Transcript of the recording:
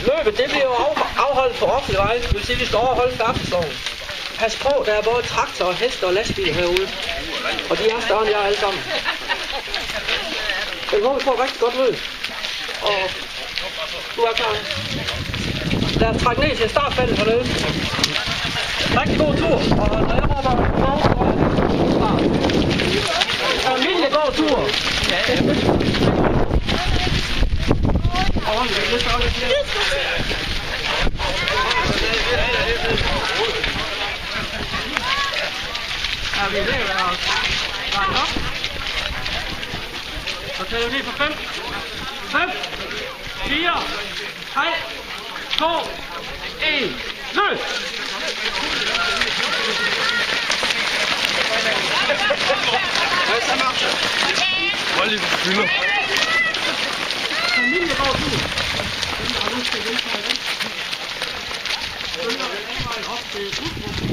Løbet, det bliver jo afholdt på offentlig vej. Det vil sige, at vi skal overholde færdselsloven. Pas på, der er både traktor, og heste og lastbiler herude. Og de er større end jer alle sammen. Jeg håber, vi får et rigtig godt løb. Og du er klar. Lad os trække ned til startfeltet hernede. Rigtig god tur. Og når jeg råber gå, så er det start. Familie god tur. Ja, vi er ved at være varmt op. Så tæller vi ned på 5. 5, 4, 3, 2, 1, løb! Hvad så, Mark? Hold lige på fylder. Familie går tur. Den har lyst til at deltage i den. Den er op til Udrup.